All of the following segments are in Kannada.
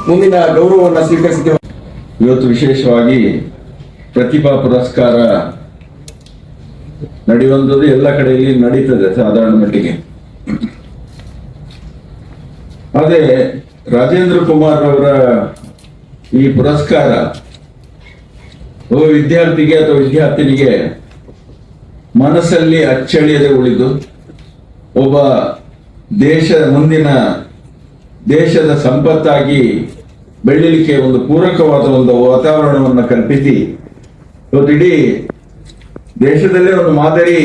ಮುಂದಿನ ಗೌರವವನ್ನು ಸ್ವೀಕರಿಸಿದ್ದೇವೆ. ಇವತ್ತು ವಿಶೇಷವಾಗಿ ಪ್ರತಿಭಾ ಪುರಸ್ಕಾರ ನಡೆಯುವಂಥದ್ದು ಎಲ್ಲ ಕಡೆಯಲ್ಲಿ ನಡೀತದೆ ಸಾಧಾರಣ ಮಟ್ಟಿಗೆ. ಅದೇ ರಾಜೇಂದ್ರ ಕುಮಾರ್ ಅವರ ಈ ಪುರಸ್ಕಾರ ಒಬ್ಬ ವಿದ್ಯಾರ್ಥಿಗೆ ಅಥವಾ ವಿದ್ಯಾರ್ಥಿನಿಗೆ ಮನಸ್ಸಲ್ಲಿ ಅಚ್ಚಳಿಯದೆ ಉಳಿದು ಒಬ್ಬ ಮುಂದಿನ ದೇಶದ ಸಂಪತ್ತಾಗಿ ಬೆಳೀಲಿಕ್ಕೆ ಒಂದು ಪೂರಕವಾದ ಒಂದು ವಾತಾವರಣವನ್ನು ಕಲ್ಪಿಸಿ ಇವತ್ತು ಇಡೀ ದೇಶದಲ್ಲೇ ಒಂದು ಮಾದರಿ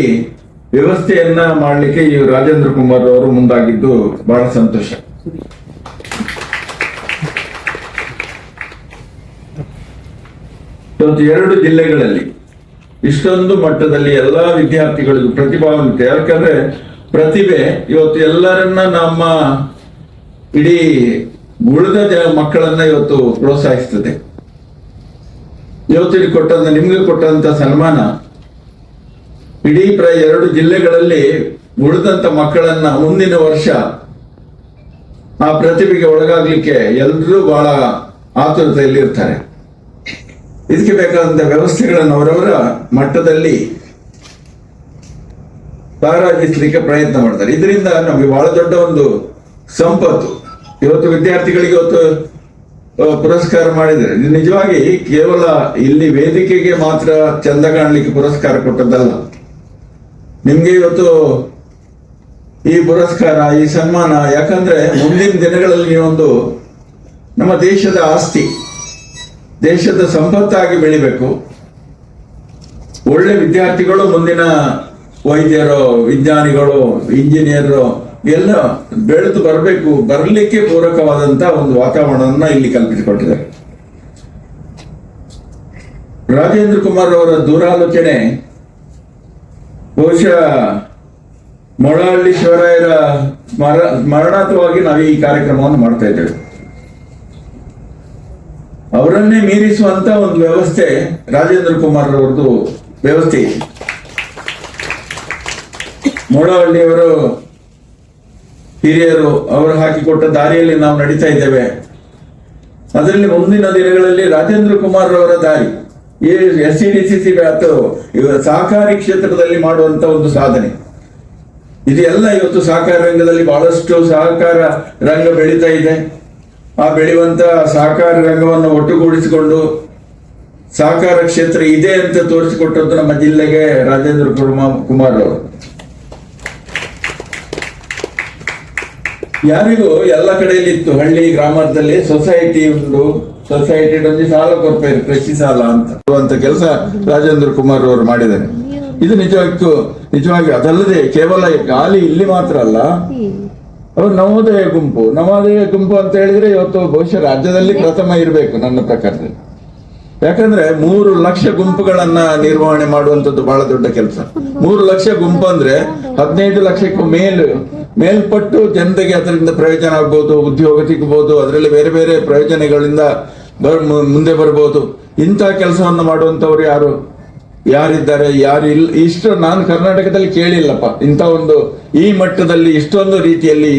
ವ್ಯವಸ್ಥೆಯನ್ನ ಮಾಡಲಿಕ್ಕೆ ಈ ರಾಜೇಂದ್ರ ಕುಮಾರ್ ಅವರು ಮುಂದಾಗಿದ್ದು ಬಹಳ ಸಂತೋಷ. ಇವತ್ತು 2 ಜಿಲ್ಲೆಗಳಲ್ಲಿ ಇಷ್ಟೊಂದು ಮಟ್ಟದಲ್ಲಿ ಎಲ್ಲಾ ವಿದ್ಯಾರ್ಥಿಗಳಿಗೂ ಪ್ರತಿಭಾವಂತೆ, ಯಾಕಂದ್ರೆ ಪ್ರತಿಭೆ ಇವತ್ತು ಎಲ್ಲರನ್ನ ನಮ್ಮ ಇಡೀ ಉಳಿದ ಮಕ್ಕಳನ್ನ ಇವತ್ತು ಪ್ರೋತ್ಸಾಹಿಸ್ತದೆ. ಇವತ್ತು ನಿಮ್ಗೆ ಕೊಟ್ಟಂತ ಸನ್ಮಾನ ಇಡೀ 2 ಜಿಲ್ಲೆಗಳಲ್ಲಿ ಉಳಿದಂತ ಮಕ್ಕಳನ್ನ ಮುಂದಿನ ವರ್ಷ ಆ ಪ್ರತಿಭೆಗೆ ಒಳಗಾಗ್ಲಿಕ್ಕೆ ಎಲ್ಲರೂ ಬಹಳ ಆತುರತೆಯಲ್ಲಿ ಇರ್ತಾರೆ. ಇದಕ್ಕೆ ಬೇಕಾದಂತ ವ್ಯವಸ್ಥೆಗಳನ್ನು ಅವರವರ ಮಟ್ಟದಲ್ಲಿ ಪ್ರಾರಂಭಿಸಲಿಕ್ಕೆ ಪ್ರಯತ್ನ ಮಾಡ್ತಾರೆ. ಇದರಿಂದ ನಮಗೆ ಬಹಳ ದೊಡ್ಡ ಒಂದು ಸಂಪತ್ತು. ಇವತ್ತು ವಿದ್ಯಾರ್ಥಿಗಳಿಗೆ ಇವತ್ತು ಪುರಸ್ಕಾರ ಮಾಡಿದರೆ ಇದು ನಿಜವಾಗಿ ಕೇವಲ ಇಲ್ಲಿ ವೇದಿಕೆಗೆ ಮಾತ್ರ ಚಂದ ಕಾಣಲಿಕ್ಕೆ ಪುರಸ್ಕಾರ ಕೊಟ್ಟದ್ದಲ್ಲ. ನಿಮ್ಗೆ ಇವತ್ತು ಈ ಪುರಸ್ಕಾರ, ಈ ಸನ್ಮಾನ, ಯಾಕಂದ್ರೆ ಮುಂದಿನ ದಿನಗಳಲ್ಲಿ ನೀವೊಂದು ನಮ್ಮ ದೇಶದ ಆಸ್ತಿ, ದೇಶದ ಸಂಪತ್ತಾಗಿ ಬೆಳಿಬೇಕು. ಒಳ್ಳೆ ವಿದ್ಯಾರ್ಥಿಗಳು ಮುಂದಿನ ವೈದ್ಯರು, ವಿಜ್ಞಾನಿಗಳು, ಇಂಜಿನಿಯರು ಎಲ್ಲ ಬೆಳೆದು ಬರಲಿಕ್ಕೆ ಪೂರಕವಾದಂತ ಒಂದು ವಾತಾವರಣವನ್ನ ಇಲ್ಲಿ ಕಲ್ಪಿಸಿಕೊಟ್ಟಿದ್ದಾರೆ. ರಾಜೇಂದ್ರ ಕುಮಾರ್ ಅವರ ದೂರಾಲೋಚನೆ ಬಹುಶಃ ಮೊಳಹಳ್ಳಿ ಶಿವರಾಯರ ಸ್ಮರಣಾರ್ಥವಾಗಿ ನಾವು ಈ ಕಾರ್ಯಕ್ರಮವನ್ನು ಮಾಡ್ತಾ ಇದ್ದೇವೆ. ಅವರನ್ನೇ ಮೀರಿಸುವಂತ ಒಂದು ವ್ಯವಸ್ಥೆ ರಾಜೇಂದ್ರ ಕುಮಾರ್ ಅವರದ್ದು ವ್ಯವಸ್ಥೆ. ಮೊಳಹಳ್ಳಿಯವರು ಹಿರಿಯರು ಅವರು ಹಾಕಿಕೊಟ್ಟ ದಾರಿಯಲ್ಲಿ ನಾವು ನಡೀತಾ ಇದ್ದೇವೆ. ಅದರಲ್ಲಿ ಮುಂದಿನ ದಿನಗಳಲ್ಲಿ ರಾಜೇಂದ್ರ ಕುಮಾರ್ ಅವರ ದಾರಿ ಈ SCDCC ಅಥವಾ ಸಹಕಾರಿ ಕ್ಷೇತ್ರದಲ್ಲಿ ಮಾಡುವಂತ ಒಂದು ಸಾಧನೆ ಇದೆಲ್ಲ ಇವತ್ತು ಸಹಕಾರ ರಂಗದಲ್ಲಿ ಬಹಳಷ್ಟು ಸಹಕಾರ ರಂಗ ಬೆಳೀತಾ ಇದೆ. ಆ ಬೆಳೆಯುವಂತ ಸಹಕಾರ ರಂಗವನ್ನು ಒಟ್ಟುಗೂಡಿಸಿಕೊಂಡು ಸಹಕಾರ ಕ್ಷೇತ್ರ ಇದೆ ಅಂತ ತೋರಿಸಿಕೊಟ್ಟದ್ದು ನಮ್ಮ ಜಿಲ್ಲೆಗೆ ರಾಜೇಂದ್ರ ಕುಮಾರ್ ಅವರು. ಯಾರಿಗೂ ಎಲ್ಲ ಕಡೆಯಲ್ಲಿ ಇತ್ತು, ಹಳ್ಳಿ ಗ್ರಾಮದಲ್ಲಿ ಸೊಸೈಟಿ ಒಂದು ಸಾಲ ಕೊಡ್ತಾರೆ, ಕೃಷಿ ಸಾಲ ಅಂತ ಕೆಲಸ ರಾಜೇಂದ್ರ ಕುಮಾರ್ ಅವರು ಮಾಡಿದ್ದಾರೆ. ಇದು ನಿಜವಾಗಿ ಅದಲ್ಲದೆ ಕೇವಲ ಗಾಲಿ ಇಲ್ಲಿ ಮಾತ್ರ ಅಲ್ಲ, ಅವರು ನವೋದಯ ಗುಂಪು ಅಂತ ಹೇಳಿದ್ರೆ ಇವತ್ತು ಬಹುಶಃ ರಾಜ್ಯದಲ್ಲಿ ಪ್ರಥಮ ಇರಬೇಕು ನನ್ನ ಪ್ರಕಾರದಲ್ಲಿ. ಯಾಕಂದ್ರೆ 3 ಲಕ್ಷ ಗುಂಪುಗಳನ್ನ ನಿರ್ವಹಣೆ ಮಾಡುವಂತದ್ದು ಬಹಳ ದೊಡ್ಡ ಕೆಲಸ. 3 ಲಕ್ಷ ಗುಂಪು ಅಂದ್ರೆ 15 ಲಕ್ಷಕ್ಕೂ ಮೇಲ್ಪಟ್ಟು ಜನರಿಗೆ ಅದರಿಂದ ಪ್ರಯೋಜನ ಆಗ್ಬಹುದು, ಉದ್ಯೋಗ ಸಿಗಬಹುದು, ಅದರಲ್ಲಿ ಬೇರೆ ಬೇರೆ ಪ್ರಯೋಜನಗಳಿಂದ ಮುಂದೆ ಬರ್ಬೋದು. ಇಂತಹ ಕೆಲಸವನ್ನು ಮಾಡುವಂತವ್ರು ಯಾರಿದ್ದಾರೆ, ಯಾರು ಇಷ್ಟು ನಾನು ಕರ್ನಾಟಕದಲ್ಲಿ ಕೇಳಿಲ್ಲಪ್ಪ ಇಂಥ ಒಂದು ಈ ಮಟ್ಟದಲ್ಲಿ ಇಷ್ಟೊಂದು ರೀತಿಯಲ್ಲಿ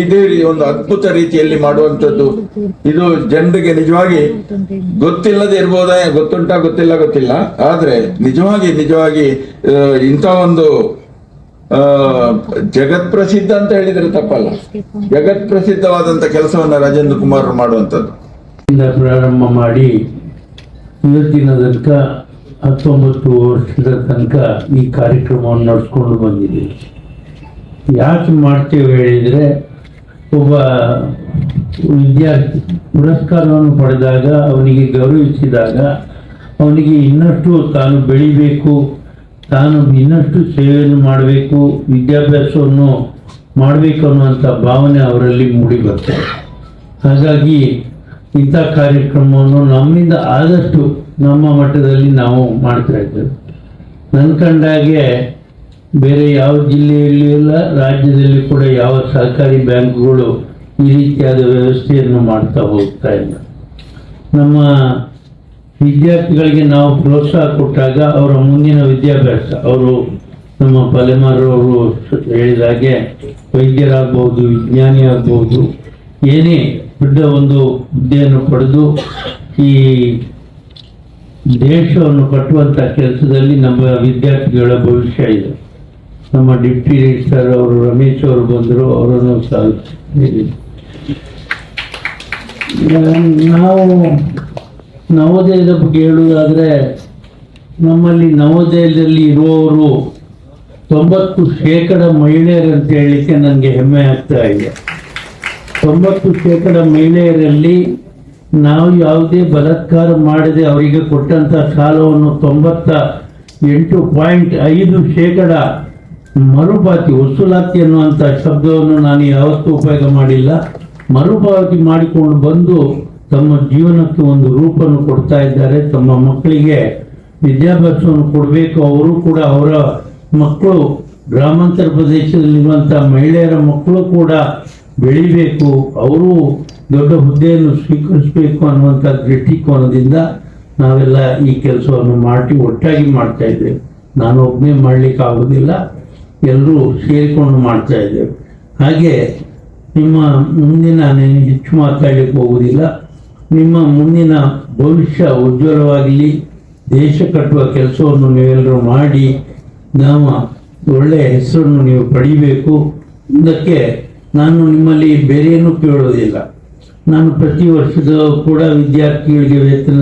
ಇದೇ ಒಂದು ಅದ್ಭುತ ರೀತಿಯಲ್ಲಿ ಮಾಡುವಂಥದ್ದು. ಇದು ಜನರಿಗೆ ನಿಜವಾಗಿ ಗೊತ್ತಿಲ್ಲದೆ ಇರ್ಬೋದ, ಗೊತ್ತಿಲ್ಲ, ಆದ್ರೆ ನಿಜವಾಗಿ ಇಂಥ ಒಂದು ಜಗತ್ ಪ್ರಸಿದ್ಧ ಅಂತ ಹೇಳಿದ್ರೆ ತಪ್ಪಲ್ಲ, ಜಗತ್ ಪ್ರಸಿದ್ಧವಾದಂತ ಕೆಲಸವನ್ನ ರಾಜೇಂದ್ರ ಕುಮಾರ್ ಮಾಡುವಂಥದ್ದು. ಪ್ರಾರಂಭ ಮಾಡಿ ಇವತ್ತಿನ ತನಕ 19 ವರ್ಷದ ತನಕ ಈ ಕಾರ್ಯಕ್ರಮವನ್ನು ನಡೆಸ್ಕೊಂಡು ಬಂದಿದ್ದೀವಿ. ಯಾಕೆ ಮಾಡ್ತೇವೆ ಹೇಳಿದರೆ, ಒಬ್ಬ ವಿದ್ಯಾರ್ಥಿ ಪುರಸ್ಕಾರವನ್ನು ಪಡೆದಾಗ, ಅವನಿಗೆ ಗೌರವಿಸಿದಾಗ, ಅವನಿಗೆ ಇನ್ನಷ್ಟು ತಾನು ಬೆಳಿಬೇಕು, ತಾನು ಇನ್ನಷ್ಟು ಸೇವೆಯನ್ನು ಮಾಡಬೇಕು, ವಿದ್ಯಾಭ್ಯಾಸವನ್ನು ಮಾಡಬೇಕು ಅನ್ನುವಂಥ ಭಾವನೆ ಅವರಲ್ಲಿ ಮೂಡಿ ಬರ್ತದೆ. ಹಾಗಾಗಿ ಇಂಥ ಕಾರ್ಯಕ್ರಮವನ್ನು ನಮ್ಮಿಂದ ಆದಷ್ಟು ನಮ್ಮ ಮಟ್ಟದಲ್ಲಿ ನಾವು ಮಾಡ್ತಾ ಇದ್ದೇವೆ. ನನ್ನ ಕಂಡಾಗೆ ಬೇರೆ ಯಾವ ಜಿಲ್ಲೆಯಲ್ಲೂ ಇಲ್ಲ, ರಾಜ್ಯದಲ್ಲಿ ಕೂಡ ಯಾವ ಸಹಕಾರಿ ಬ್ಯಾಂಕ್ಗಳು ಈ ರೀತಿಯಾದ ವ್ಯವಸ್ಥೆಯನ್ನು ಮಾಡ್ತಾ ಹೋಗ್ತಾ ಇಲ್ಲ. ನಮ್ಮ ವಿದ್ಯಾರ್ಥಿಗಳಿಗೆ ನಾವು ಪ್ರೋತ್ಸಾಹ ಕೊಟ್ಟಾಗ ಅವರ ಮುಂದಿನ ವಿದ್ಯಾಭ್ಯಾಸ, ಅವರು ನಮ್ಮ ತಲೆಮಾರವರು ಹೇಳಿದಾಗೆ ವೈದ್ಯರಾಗ್ಬೋದು, ವಿಜ್ಞಾನಿ ಆಗ್ಬೋದು, ಏನೇ ದೊಡ್ಡ ಒಂದು ಹುದ್ದೆಯನ್ನು ಪಡೆದು ಈ ದೇಶವನ್ನು ಕಟ್ಟುವಂಥ ಕೆಲಸದಲ್ಲಿ ನಮ್ಮ ವಿದ್ಯಾರ್ಥಿಗಳ ಭವಿಷ್ಯ ಇದೆ. ನಮ್ಮ ಡಿಪ್ಟಿ ರಿಜಿಸ್ಟ್ರಾರ್ ಅವರು ರಮೇಶ್ ಅವರು ಬಂದರು, ಅವರನ್ನು ಸಹ ನಾವು ನವೋದಯದ ಬಗ್ಗೆ ಹೇಳುವುದಾದರೆ, ನಮ್ಮಲ್ಲಿ ನವೋದಯದಲ್ಲಿ ಇರುವವರು 90% ಮಹಿಳೆಯರು ಅಂತ ಹೇಳಲಿಕ್ಕೆ ನನಗೆ ಹೆಮ್ಮೆ ಆಗ್ತಾ ಇದೆ. 90% ಮಹಿಳೆಯರಲ್ಲಿ ನಾವು ಯಾವುದೇ ಬಲಾತ್ಕಾರ ಮಾಡದೆ ಅವರಿಗೆ ಕೊಟ್ಟಂಥ ಸಾಲವನ್ನು 98.5% ಮರುಪಾವತಿ, ವಸೂಲಾತಿ ಅನ್ನುವಂಥ ಶಬ್ದವನ್ನು ನಾನು ಯಾವತ್ತೂ ಉಪಯೋಗ ಮಾಡಿಲ್ಲ. ಮರುಪಾವತಿ ಮಾಡಿಕೊಂಡು ಬಂದು ತಮ್ಮ ಜೀವನಕ್ಕೆ ಒಂದು ರೂಪನ್ನು ಕೊಡ್ತಾ ಇದ್ದಾರೆ. ತಮ್ಮ ಮಕ್ಕಳಿಗೆ ವಿದ್ಯಾಭ್ಯಾಸವನ್ನು ಕೊಡಬೇಕು. ಅವರು ಕೂಡ ಅವರ ಮಕ್ಕಳು, ಗ್ರಾಮಾಂತರ ಪ್ರದೇಶದಲ್ಲಿರುವಂಥ ಮಹಿಳೆಯರ ಮಕ್ಕಳು ಕೂಡ ಬೆಳಿಬೇಕು, ಅವರು ದೊಡ್ಡ ಹುದ್ದೆಯನ್ನು ಸ್ವೀಕರಿಸಬೇಕು ಅನ್ನುವಂಥ ದೃಷ್ಟಿಕೋನದಿಂದ ನಾವೆಲ್ಲ ಈ ಕೆಲಸವನ್ನು ಒಟ್ಟಾಗಿ ಮಾಡ್ತಾ ಇದ್ದೇವೆ. ನಾನು ಒಬ್ಬನೇ ಮಾಡಲಿಕ್ಕೆ ಆಗೋದಿಲ್ಲ, ಎಲ್ಲರೂ ಸೇರಿಕೊಂಡು ಮಾಡ್ತಾ ಇದ್ದೇವೆ. ಹಾಗೆ ನಿಮ್ಮ ಮುಂದಿನ, ನಾನು ಹೆಚ್ಚು ಮಾತಾಡಲಿಕ್ಕೆ ಹೋಗುವುದಿಲ್ಲ, ನಿಮ್ಮ ಮುಂದಿನ ಭವಿಷ್ಯ ಉಜ್ವಲವಾಗಲಿ, ದೇಶ ಕಟ್ಟುವ ಕೆಲಸವನ್ನು ನೀವೆಲ್ಲರೂ ಮಾಡಿ ನಮ್ಮ ಒಳ್ಳೆಯ ಹೆಸರನ್ನು ನೀವು ಪಡಿಬೇಕು. ಇದಕ್ಕೆ ನಾನು ನಿಮ್ಮಲ್ಲಿ ಬೇರೆಯನ್ನು ಕೇಳೋದಿಲ್ಲ. ನಾನು ಪ್ರತಿ ವರ್ಷದ ಕೂಡ ವಿದ್ಯಾರ್ಥಿಗಳಿಗೆ ವೇತನ